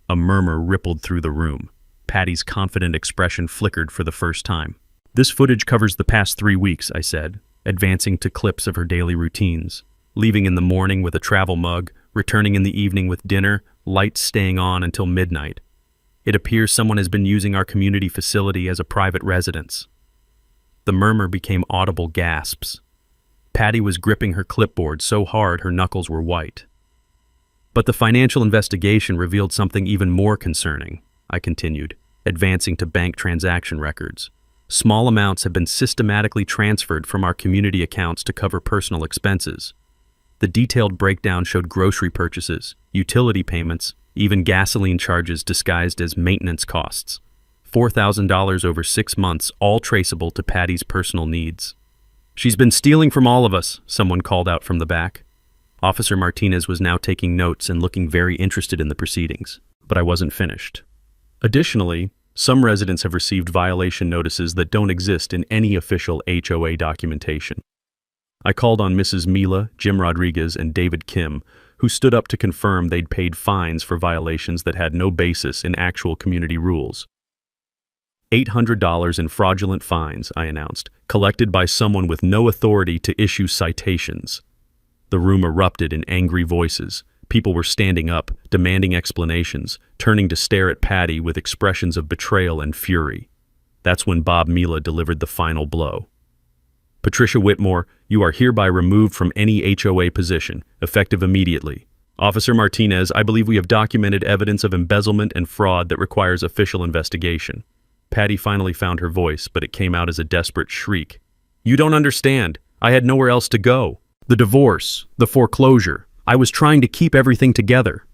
A murmur rippled through the room. Patty's confident expression flickered for the first time. This footage covers the past 3 weeks, I said, advancing to clips of her daily routines. Leaving in the morning with a travel mug, returning in the evening with dinner, lights staying on until midnight. It appears someone has been using our community facility as a private residence. The murmur became audible gasps. Patty was gripping her clipboard so hard her knuckles were white. But the financial investigation revealed something even more concerning, I continued, advancing to bank transaction records. Small amounts have been systematically transferred from our community accounts to cover personal expenses. The detailed breakdown showed grocery purchases, utility payments, even gasoline charges disguised as maintenance costs. $4,000 over 6 months, all traceable to Patty's personal needs. "She's been stealing from all of us," someone called out from the back. Officer Martinez was now taking notes and looking very interested in the proceedings, but I wasn't finished. Additionally, some residents have received violation notices that don't exist in any official HOA documentation. I called on Mrs. Mila, Jim Rodriguez, and David Kim, who stood up to confirm they'd paid fines for violations that had no basis in actual community rules. $800 in fraudulent fines, I announced, collected by someone with no authority to issue citations. The room erupted in angry voices. People were standing up, demanding explanations, turning to stare at Patty with expressions of betrayal and fury. That's when Bob Mila delivered the final blow. "Patricia Whitmore, you are hereby removed from any HOA position, effective immediately. Officer Martinez, I believe we have documented evidence of embezzlement and fraud that requires official investigation." Patty finally found her voice, but it came out as a desperate shriek. "You don't understand. I had nowhere else to go. The divorce, the foreclosure. I was trying to keep everything together."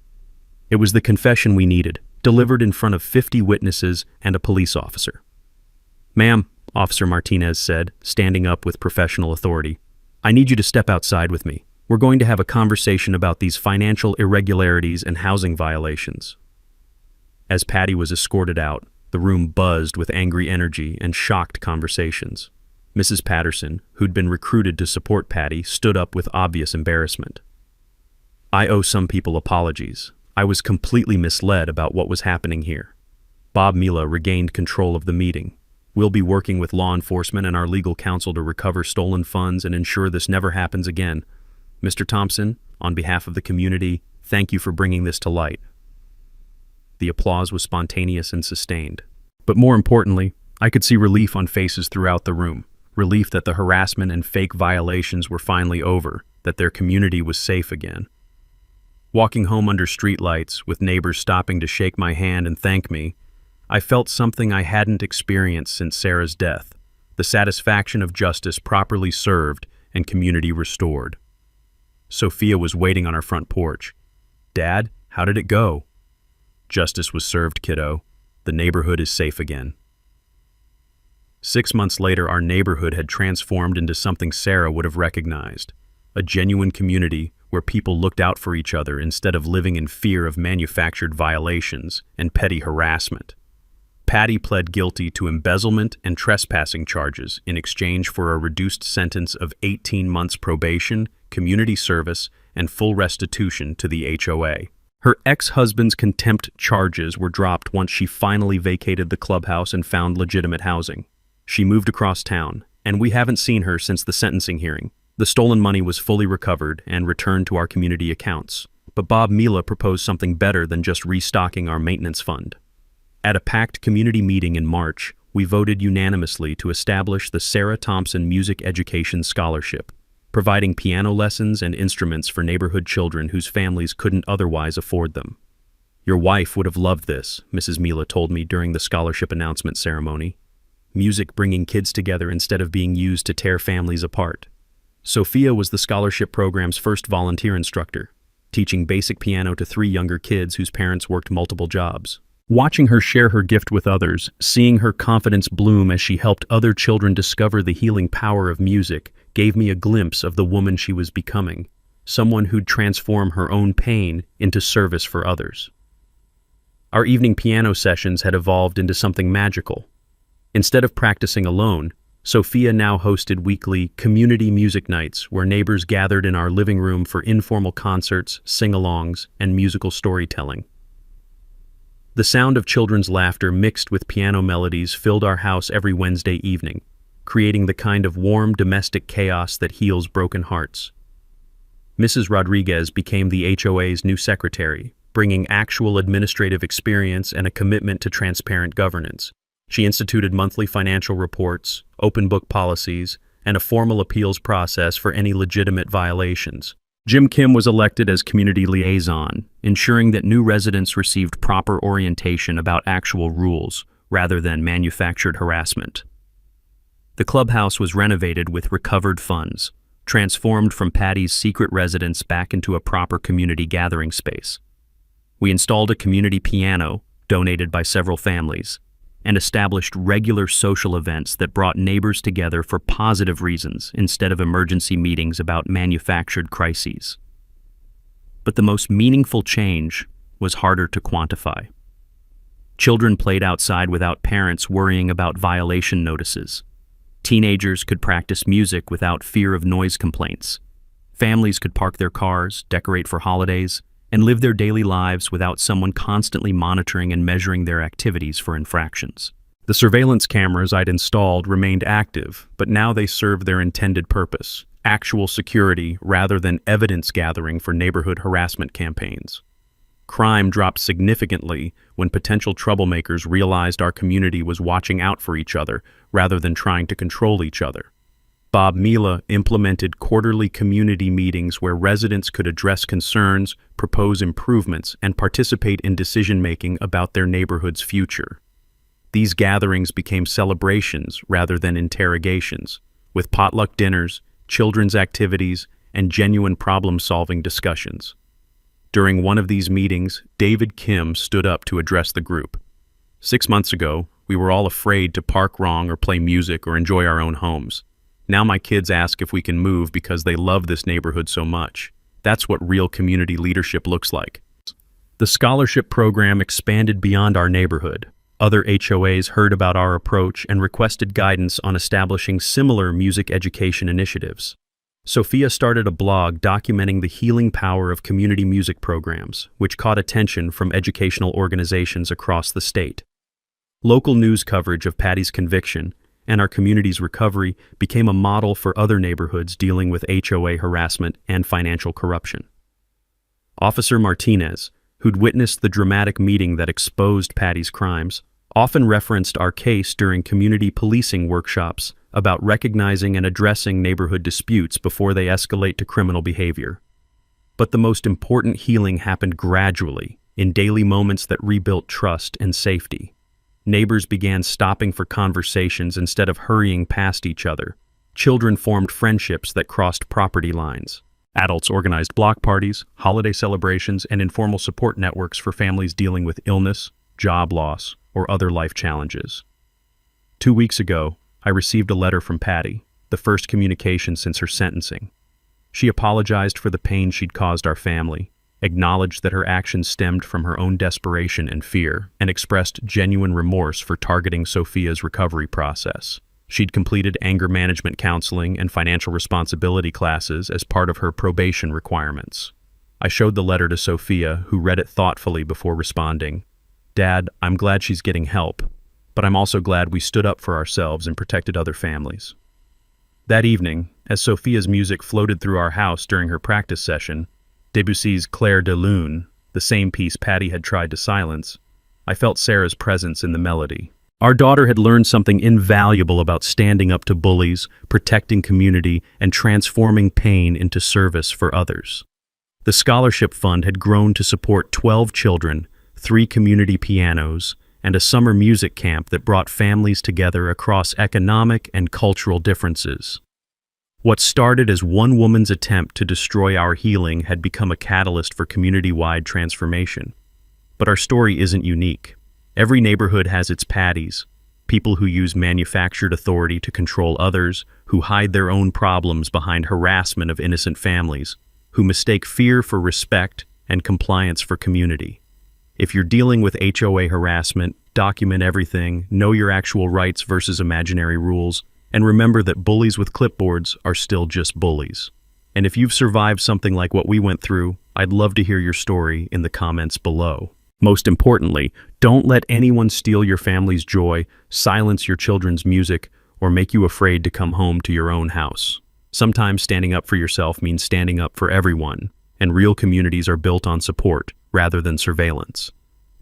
It was the confession we needed, delivered in front of 50 witnesses and a police officer. "Ma'am," Officer Martinez said, standing up with professional authority, "I need you to step outside with me. We're going to have a conversation about these financial irregularities and housing violations." As Patty was escorted out, the room buzzed with angry energy and shocked conversations. Mrs. Patterson, who'd been recruited to support Patty, stood up with obvious embarrassment. "I owe some people apologies. I was completely misled about what was happening here." Bob Mila regained control of the meeting. "We'll be working with law enforcement and our legal counsel to recover stolen funds and ensure this never happens again. Mr. Thompson, on behalf of the community, thank you for bringing this to light." The applause was spontaneous and sustained. But more importantly, I could see relief on faces throughout the room. Relief that the harassment and fake violations were finally over, that their community was safe again. Walking home under streetlights, with neighbors stopping to shake my hand and thank me, I felt something I hadn't experienced since Sarah's death, the satisfaction of justice properly served and community restored. Sophia was waiting on our front porch. "Dad, how did it go?" "Justice was served, kiddo. The neighborhood is safe again." 6 months later, our neighborhood had transformed into something Sarah would have recognized, a genuine community where people looked out for each other instead of living in fear of manufactured violations and petty harassment. Patty pled guilty to embezzlement and trespassing charges in exchange for a reduced sentence of 18 months probation, community service, and full restitution to the HOA. Her ex-husband's contempt charges were dropped once she finally vacated the clubhouse and found legitimate housing. She moved across town, and we haven't seen her since the sentencing hearing. The stolen money was fully recovered and returned to our community accounts. But Bob Mila proposed something better than just restocking our maintenance fund. At a packed community meeting in March, we voted unanimously to establish the Sarah Thompson Music Education Scholarship, providing piano lessons and instruments for neighborhood children whose families couldn't otherwise afford them. "Your wife would have loved this," Mrs. Mila told me during the scholarship announcement ceremony. Music bringing kids together instead of being used to tear families apart. Sophia was the scholarship program's first volunteer instructor, teaching basic piano to 3 younger kids whose parents worked multiple jobs. Watching her share her gift with others, seeing her confidence bloom as she helped other children discover the healing power of music, gave me a glimpse of the woman she was becoming, someone who'd transform her own pain into service for others. Our evening piano sessions had evolved into something magical. Instead of practicing alone, Sophia now hosted weekly community music nights where neighbors gathered in our living room for informal concerts, sing-alongs, and musical storytelling. The sound of children's laughter mixed with piano melodies filled our house every Wednesday evening, creating the kind of warm domestic chaos that heals broken hearts. Mrs. Rodriguez became the HOA's new secretary, bringing actual administrative experience and a commitment to transparent governance. She instituted monthly financial reports, open book policies, and a formal appeals process for any legitimate violations. Jim Kim was elected as community liaison, ensuring that new residents received proper orientation about actual rules rather than manufactured harassment. The clubhouse was renovated with recovered funds, transformed from Patty's secret residence back into a proper community gathering space. We installed a community piano, donated by several families, and established regular social events that brought neighbors together for positive reasons instead of emergency meetings about manufactured crises. But the most meaningful change was harder to quantify. Children played outside without parents worrying about violation notices. Teenagers could practice music without fear of noise complaints. Families could park their cars, decorate for holidays, and live their daily lives without someone constantly monitoring and measuring their activities for infractions. The surveillance cameras I'd installed remained active, but now they served their intended purpose: actual security rather than evidence gathering for neighborhood harassment campaigns. Crime dropped significantly when potential troublemakers realized our community was watching out for each other rather than trying to control each other. Bob Mila implemented quarterly community meetings where residents could address concerns, propose improvements, and participate in decision-making about their neighborhood's future. These gatherings became celebrations rather than interrogations, with potluck dinners, children's activities, and genuine problem-solving discussions. During one of these meetings, David Kim stood up to address the group. 6 months ago, we were all afraid to park wrong or play music or enjoy our own homes. Now my kids ask if we can move because they love this neighborhood so much. That's what real community leadership looks like. The scholarship program expanded beyond our neighborhood. Other HOAs heard about our approach and requested guidance on establishing similar music education initiatives. Sophia started a blog documenting the healing power of community music programs, which caught attention from educational organizations across the state. Local news coverage of Patty's conviction and our community's recovery became a model for other neighborhoods dealing with HOA harassment and financial corruption. Officer Martinez, who'd witnessed the dramatic meeting that exposed Patty's crimes, often referenced our case during community policing workshops about recognizing and addressing neighborhood disputes before they escalate to criminal behavior. But the most important healing happened gradually, in daily moments that rebuilt trust and safety. Neighbors began stopping for conversations instead of hurrying past each other. Children formed friendships that crossed property lines. Adults organized block parties, holiday celebrations, and informal support networks for families dealing with illness, job loss, or other life challenges. 2 weeks ago, I received a letter from Patty, the first communication since her sentencing. She apologized for the pain she'd caused our family, acknowledged that her actions stemmed from her own desperation and fear, and expressed genuine remorse for targeting Sophia's recovery process. She'd completed anger management counseling and financial responsibility classes as part of her probation requirements. I showed the letter to Sophia, who read it thoughtfully before responding. "Dad, I'm glad she's getting help, but I'm also glad we stood up for ourselves and protected other families." That evening, as Sophia's music floated through our house during her practice session, Debussy's Clair de Lune, the same piece Patty had tried to silence, I felt Sarah's presence in the melody. Our daughter had learned something invaluable about standing up to bullies, protecting community, and transforming pain into service for others. The scholarship fund had grown to support 12 children, 3 community pianos, and a summer music camp that brought families together across economic and cultural differences. What started as one woman's attempt to destroy our healing had become a catalyst for community-wide transformation. But our story isn't unique. Every neighborhood has its Patties, people who use manufactured authority to control others, who hide their own problems behind harassment of innocent families, who mistake fear for respect and compliance for community. If you're dealing with HOA harassment, document everything, know your actual rights versus imaginary rules, and remember that bullies with clipboards are still just bullies. And if you've survived something like what we went through, I'd love to hear your story in the comments below. Most importantly, don't let anyone steal your family's joy, silence your children's music, or make you afraid to come home to your own house. Sometimes standing up for yourself means standing up for everyone, and real communities are built on support rather than surveillance.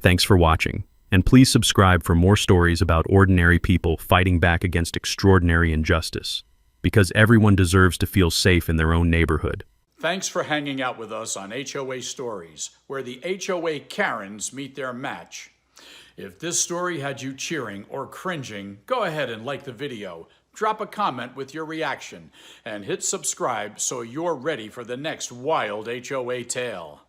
Thanks for watching, and please subscribe for more stories about ordinary people fighting back against extraordinary injustice, because everyone deserves to feel safe in their own neighborhood. Thanks for hanging out with us on HOA Stories, where the HOA Karens meet their match. If this story had you cheering or cringing, go ahead and like the video, drop a comment with your reaction, and hit subscribe so you're ready for the next wild HOA tale.